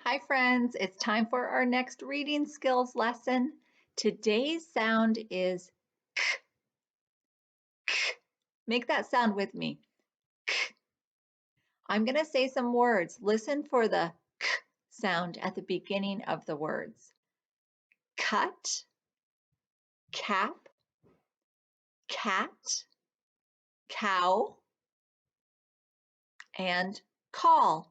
Hi friends, it's time for our next reading skills lesson. Today's sound is k, k. Make that sound with me. K. I'm going to say some words. Listen for the k sound at the beginning of the words. Cut, cap, cat, cow, and call.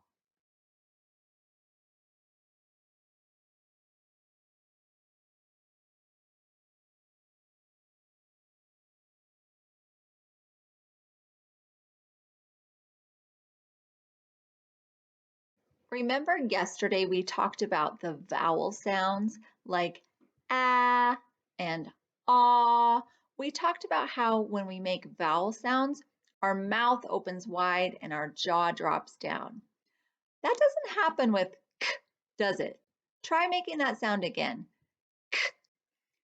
Remember yesterday we talked about the vowel sounds like ah and ah. We talked about how when we make vowel sounds, our mouth opens wide and our jaw drops down. That doesn't happen with k, does it? Try making that sound again. K.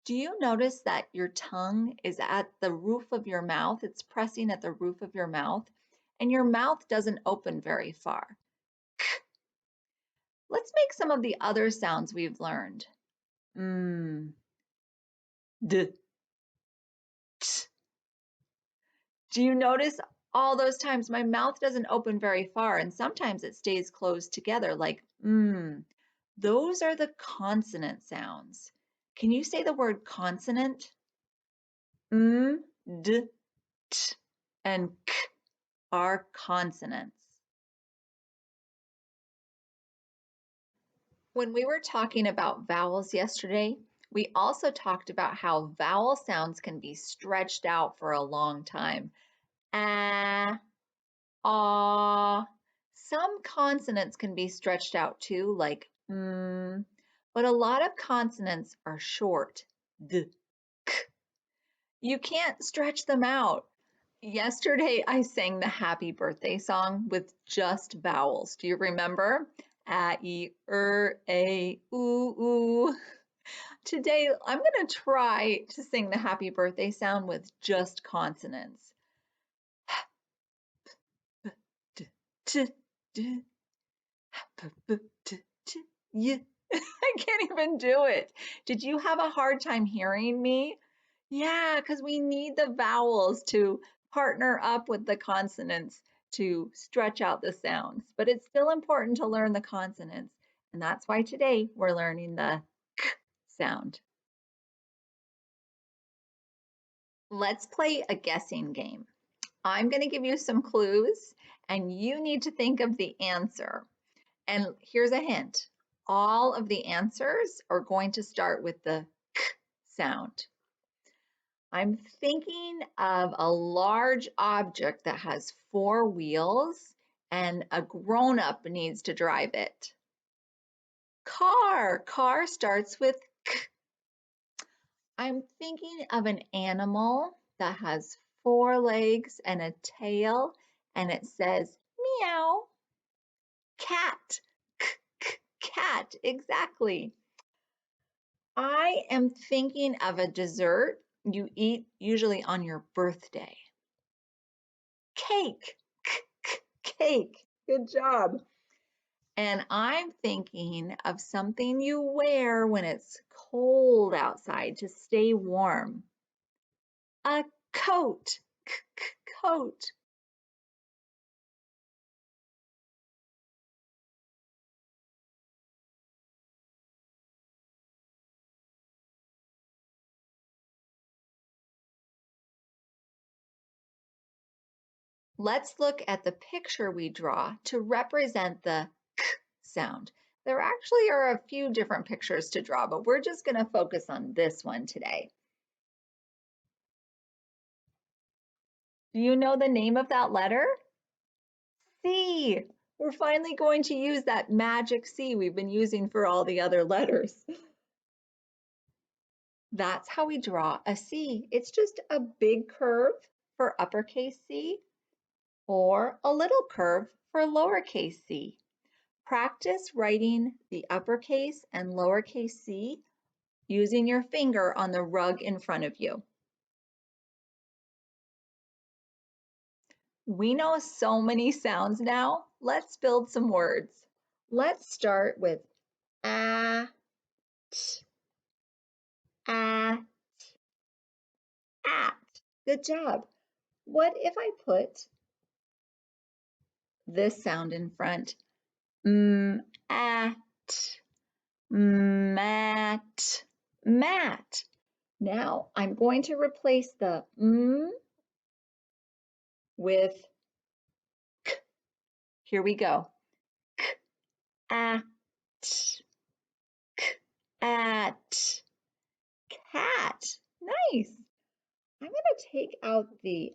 Do you notice that your tongue is at the roof of your mouth? It's pressing at the roof of your mouth, and your mouth doesn't open very far. Let's make some of the other sounds we've learned. D, t. Do you notice all those times my mouth doesn't open very far and sometimes it stays closed together like Those are the consonant sounds. Can you say the word consonant? D, t, and k are consonants. When we were talking about vowels yesterday, we also talked about how vowel sounds can be stretched out for a long time. Ah, ah. Some consonants can be stretched out too, like but a lot of consonants are short. D, k. You can't stretch them out. Yesterday, I sang the happy birthday song with just vowels. Do you remember? A, E, A, Oo. Today, I'm going to try to sing the happy birthday sound with just consonants. T, t, t, p, t, t, y. I can't even do it. Did you have a hard time hearing me? Yeah, because we need the vowels to partner up with the consonants to stretch out the sounds. But it's still important to learn the consonants. And that's why today we're learning the k sound. Let's play a guessing game. I'm going to give you some clues and you need to think of the answer. And here's a hint. All of the answers are going to start with the k sound. I'm thinking of a large object that has 4 wheels and a grown-up needs to drive it. Car. Car starts with k. I'm thinking of an animal that has 4 legs and a tail and it says meow. Cat. K, k, cat. Exactly. I am thinking of a dessert you eat usually on your birthday. Cake, cake. Good job. And I'm thinking of something you wear when it's cold outside to stay warm. A coat, coat. Let's look at the picture we draw to represent the k sound. There actually are a few different pictures to draw, but we're just going to focus on this one today. Do you know the name of that letter? C. We're finally going to use that magic C we've been using for all the other letters. That's how we draw a C. It's just a big curve for uppercase C or a little curve for lowercase c. Practice writing the uppercase and lowercase c using your finger on the rug in front of you. We know so many sounds now. Let's build some words. Let's start with at, at, at. Good job. What if I put this sound in front? At, mat, mat. Now I'm going to replace the with k. Here we go. K, at, k, at, cat. Nice. I'm going to take out the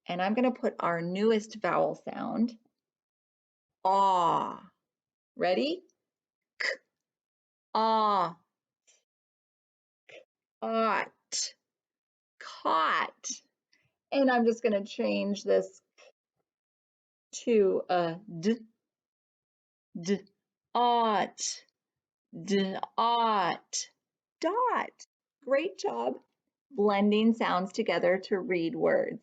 and I'm going to put our newest vowel sound, ah. Ready? K, ah, ought, caught. And I'm just going to change this to a d, ought, ought, dot. Great job blending sounds together to read words.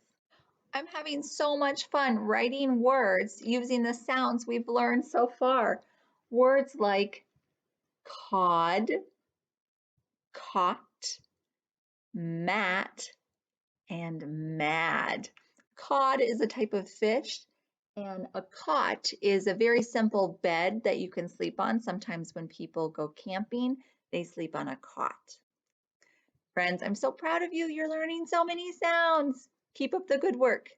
I'm having so much fun writing words using the sounds we've learned so far. Words like cod, caught, mat, and mad. Cod is a type of fish, and a cot is a very simple bed that you can sleep on. Sometimes when people go camping, they sleep on a cot. Friends, I'm so proud of you. You're learning so many sounds. Keep up the good work.